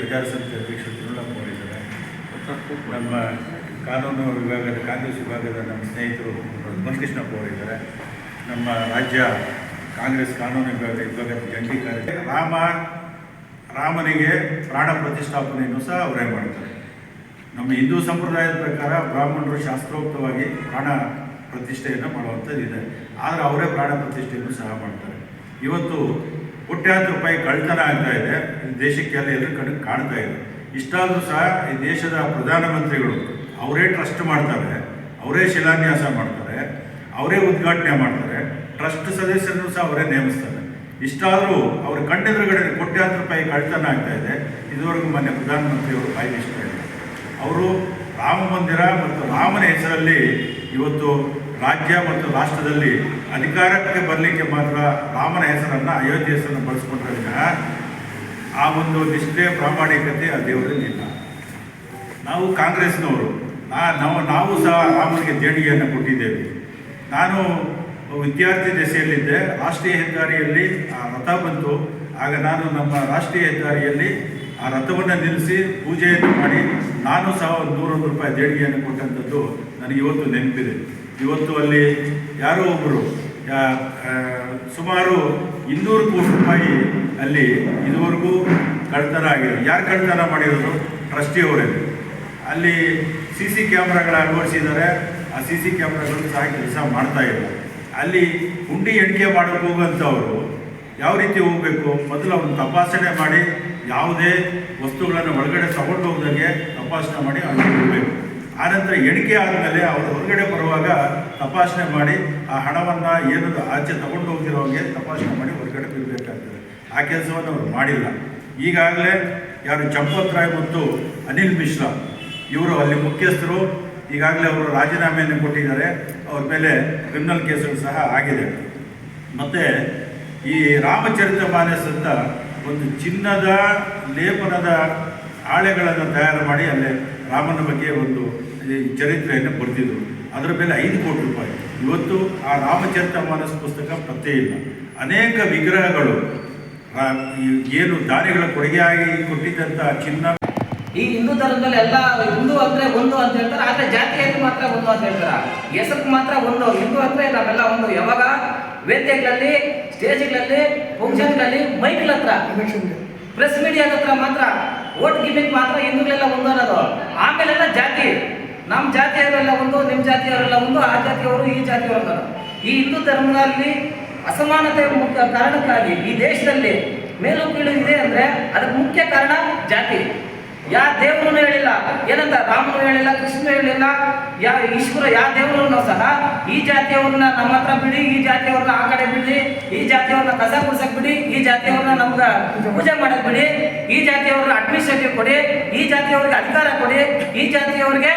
ಪ್ರಜಾಸತ್ತೆ ಅಧ್ಯಕ್ಷರು ತಿರುಳಪ್ಪ ಅವರಿದ್ದಾರೆ. ನಮ್ಮ ಕಾನೂನು ವಿಭಾಗದ ಕಾಂಗ್ರೆಸ್ ವಿಭಾಗದ ನಮ್ಮ ಸ್ನೇಹಿತರು ಮಲ್ಕೃಷ್ಣಪ್ಪ ಅವರಿದ್ದಾರೆ. ನಮ್ಮ ರಾಜ್ಯ ಕಾಂಗ್ರೆಸ್ ಕಾನೂನು ವಿಭಾಗದ ಜಂಟಿ ಕಾರ್ಯದರ್ಶಿ ರಾಮನಿಗೆ ಪ್ರಾಣ ಪ್ರತಿಷ್ಠಾಪನೆಯನ್ನು ಸಹ ಅವರೇ ಮಾಡ್ತಾರೆ. ನಮ್ಮ ಹಿಂದೂ ಸಂಪ್ರದಾಯದ ಪ್ರಕಾರ ಬ್ರಾಹ್ಮಣರು ಶಾಸ್ತ್ರೋಕ್ತವಾಗಿ ಪ್ರಾಣ ಪ್ರತಿಷ್ಠೆಯನ್ನು ಮಾಡುವಂಥದ್ದಿದೆ. ಆದರೆ ಅವರೇ ಪ್ರಾಣ ಪ್ರತಿಷ್ಠೆಯನ್ನು ಸಹ ಮಾಡ್ತಾರೆ. ಇವತ್ತು ಕೋಟ್ಯಾಂತರ ರೂಪಾಯಿ ಕಳ್ತನ ಆಗ್ತಾ ಇದೆ. ದೇಶಕ್ಕೆಲ್ಲ ಎಲ್ಲರ ಕಡೆ ಕಾಣ್ತಾ ಇದೆ. ಇಷ್ಟಾದರೂ ಸಹ ಈ ದೇಶದ ಪ್ರಧಾನಮಂತ್ರಿಗಳು ಅವರೇ ಟ್ರಸ್ಟ್ ಮಾಡ್ತಾರೆ, ಅವರೇ ಶಿಲಾನ್ಯಾಸ ಮಾಡ್ತಾರೆ, ಅವರೇ ಉದ್ಘಾಟನೆ ಮಾಡ್ತಾರೆ, ಟ್ರಸ್ಟ್ ಸದಸ್ಯರನ್ನು ಸಹ ಅವರೇ ನೇಮಿಸ್ತಾರೆ. ಇಷ್ಟಾದರೂ ಅವ್ರ ಕಣ್ಣೆದುರುಗಡೆ ಕೋಟ್ಯಾಂತರ ರೂಪಾಯಿ ಕಳ್ತನ ಆಗ್ತಾ ಇದೆ. ಇದುವರೆಗೂ ಮೊನ್ನೆ ಪ್ರಧಾನಮಂತ್ರಿಯವರು ಬಾಯಿಗಿಷ್ಟ ಇದೆ. ಅವರು ರಾಮ ಮಂದಿರ ಮತ್ತು ರಾಮನ ಹೆಸರಲ್ಲಿ ಇವತ್ತು ರಾಜ್ಯ ಮತ್ತು ರಾಷ್ಟ್ರದಲ್ಲಿ ಅಧಿಕಾರಕ್ಕೆ ಬರಲಿಕ್ಕೆ ಮಾತ್ರ ರಾಮನ ಹೆಸರನ್ನು, ಅಯೋಧ್ಯೆ ಹೆಸರನ್ನು ಬಳಸ್ಕೊಂಡ್ರೆ ಆ ಒಂದು ನಿಷ್ಠೆ ಪ್ರಾಮಾಣಿಕತೆ ಆ ದೇವರಲ್ಲಿ ಇಲ್ಲ. ನಾವು ಕಾಂಗ್ರೆಸ್ನವರು ನಾವು ಸಹ ರಾಮನಿಗೆ ದೇಣಿಗೆಯನ್ನು ಕೊಟ್ಟಿದ್ದೇವೆ. ನಾನು ವಿದ್ಯಾರ್ಥಿ ದೆಸೆಯಲ್ಲಿದ್ದೆ. ರಾಷ್ಟ್ರೀಯ ಹೆದ್ದಾರಿಯಲ್ಲಿ ಆ ರಥ ಬಂತು. ಆಗ ನಾನು ನಮ್ಮ ರಾಷ್ಟ್ರೀಯ ಹೆದ್ದಾರಿಯಲ್ಲಿ ಆ ರಥವನ್ನು ನಿಲ್ಲಿಸಿ ಪೂಜೆಯನ್ನು ಮಾಡಿ ನಾನು ಸಹ ಒಂದು 100 ರೂಪಾಯಿ ದೇಣಿಗೆಯನ್ನು ಕೊಟ್ಟಂಥದ್ದು ನನಗೆ ಇವತ್ತು ನೆನಪಿದೆ. ಇವತ್ತು ಅಲ್ಲಿ ಯಾರೋ ಒಬ್ಬರು ಸುಮಾರು 200 ಕೋಟಿ ರೂಪಾಯಿ ಅಲ್ಲಿ ಇದುವರೆಗೂ ಕಳ್ತನ ಆಗಿದೆ. ಯಾರು ಕಳ್ತನ ಮಾಡಿರೋದು? ಟ್ರಸ್ಟಿಯವರೇ. ಅಲ್ಲಿ CC ಕ್ಯಾಮ್ರಾಗಳ ಅಳವಡಿಸಿದ್ದಾರೆ. ಆ CC ಕ್ಯಾಮ್ರಾಗಳು ಸಹ ಕೆಲಸ ಮಾಡ್ತಾ ಇಲ್ಲ. ಅಲ್ಲಿ ಹುಂಡಿ ಎಣಿಕೆ ಮಾಡೋಕ್ಕೆ ಹೋಗುವಂಥವರು ಯಾವ ರೀತಿ ಹೋಗಬೇಕು? ಮೊದಲು ಅವ್ರನ್ನ ತಪಾಸಣೆ ಮಾಡಿ ಯಾವುದೇ ವಸ್ತುಗಳನ್ನು ಒಳಗಡೆ ತಗೊಂಡು ಹೋಗ್ದಂಗೆ ತಪಾಸಣೆ ಮಾಡಿ ಅವ್ರಿಗೆ ಹೋಗಬೇಕು. ಆನಂತರ ಎಣಿಕೆ ಆದಮೇಲೆ ಅವರು ಹೊರಗಡೆ ಬರುವಾಗ ತಪಾಸಣೆ ಮಾಡಿ ಆ ಹಣವನ್ನು ಏನು ಆಚೆ ತಗೊಂಡು ಹೋಗಿರೋಂಗೆ ತಪಾಸಣೆ ಮಾಡಿ ಹೊರಗಡೆ ಬಿಡಬೇಕಾಗ್ತದೆ. ಆ ಕೆಲಸವನ್ನು ಅವರು ಮಾಡಿಲ್ಲ. ಈಗಾಗಲೇ ಯಾರು ಚಂಪತ್ ರಾಯ್ ಮತ್ತು ಅನಿಲ್ ಮಿಶ್ರಾ ಇವರು ಅಲ್ಲಿ ಮುಖ್ಯಸ್ಥರು. ಈಗಾಗಲೇ ಅವರು ರಾಜೀನಾಮೆಯನ್ನು ಕೊಟ್ಟಿದ್ದಾರೆ. ಅವ್ರ ಮೇಲೆ ಕ್ರಿಮಿನಲ್ ಕೇಸುಗಳು ಸಹ ಆಗಿದೆ. ಮತ್ತು ಈ ರಾಮಚರಿತ ಮಾನಸ್ ಅಂತ ಒಂದು ಚಿನ್ನದ ಲೇಪನದ ಹಾಳೆಗಳನ್ನು ತಯಾರು ಮಾಡಿ ಅಲ್ಲೇ ರಾಮನ ಬಗ್ಗೆ ಒಂದು ಚರಿತ್ರೆಯನ್ನು ಬರೆದಿದ್ರು. ಅದರ ಬೆಲೆ 5 ಕೋಟಿ ರೂಪಾಯಿ. ಇವತ್ತು ಆ ರಾಮಚರಿತ ಮಾನಸ್ ಪುಸ್ತಕ ಪತ್ತೆ ಇಲ್ಲ. ಅನೇಕ ವಿಗ್ರಹಗಳು ಏನು ದಾನಿಗಳ ಕೊಡುಗೆಯಾಗಿ ಕೊಟ್ಟಿದ್ದಂಥ ಚಿನ್ನ. ಈ ಹಿಂದೂ ಧರ್ಮದಲ್ಲಿ ಎಲ್ಲ ಹಿಂದೂ ಅಂದರೆ ಒಂದು ಅಂತ ಹೇಳ್ತಾರೆ, ಆದರೆ ಜಾತಿಯಲ್ಲಿ ಮಾತ್ರ ಒಂದು ಅಂತ ಹೇಳ್ತಾರೆ. ಹೆಸರಿಗೆ ಮಾತ್ರ ಒಂದು. ಹಿಂದೂ ಅಂದರೆ ನಾವೆಲ್ಲ ಒಂದು. ಯಾವಾಗ ವೇದಿಕೆಗಳಲ್ಲಿ, ಸ್ಟೇಜ್ಗಳಲ್ಲಿ, ಫಂಕ್ಷನ್ಗಳಲ್ಲಿ, ಮೈಕ್ಗಳ ಹತ್ರ, ಪ್ರೆಸ್ ಮೀಡಿಯಾದ ಹತ್ರ ಮಾತ್ರ ಓಟ್ ಗಿಮಿಕ್ ಮಾತ್ರ ಹಿಂದೂಗಳೆಲ್ಲ ಒಂದು ಅನ್ನೋದು. ಆಮೇಲೆಲ್ಲ ಜಾತಿ, ನಮ್ಮ ಜಾತಿಯವರೆಲ್ಲ ಒಂದು, ನಿಮ್ಮ ಜಾತಿಯವರೆಲ್ಲ ಒಂದು, ಆ ಜಾತಿಯವರು ಈ ಜಾತಿಯವರು ಅನ್ನೋದು. ಈ ಹಿಂದೂ ಧರ್ಮದಲ್ಲಿ ಅಸಮಾನತೆ ಮುಖ್ಯ ಕಾರಣಕ್ಕಾಗಿ ಈ ದೇಶದಲ್ಲಿ ಮೇಲು ಕೀಳು ಇದೆ ಅಂದರೆ ಅದಕ್ಕೆ ಮುಖ್ಯ ಕಾರಣ ಜಾತಿ. ಯಾವ ದೇವರೂ ಹೇಳಿಲ್ಲ ಏನಂತ, ರಾಮನು ಹೇಳಿಲ್ಲ, ಕೃಷ್ಣನು ಹೇಳಿಲ್ಲ, ಈಶ್ವರ ಯಾವ ದೇವರನ್ನು ಸಹ ಈ ಜಾತಿಯವ್ರನ್ನ ನಮ್ಮ ಹತ್ರ ಬಿಡಿ, ಈ ಜಾತಿಯವ್ರನ್ನ ಆ ಕಡೆ ಬಿಡಿ, ಈ ಜಾತಿಯವ್ರನ್ನ ಕಸ ಗುಡ್ಸಕ್ ಬಿಡಿ, ಈ ಜಾತಿಯವ್ರನ್ನ ನಮ್ಗೆ ಪೂಜೆ ಮಾಡಕ್ ಬಿಡಿ, ಈ ಜಾತಿಯವ್ರನ್ನ ಅಡ್ಮಿನಿಸ್ಟ್ರೇಟಿವ್ ಕೊಡಿ, ಈ ಜಾತಿಯವ್ರಿಗೆ ಅಧಿಕಾರ ಕೊಡಿ, ಈ ಜಾತಿಯವ್ರಿಗೆ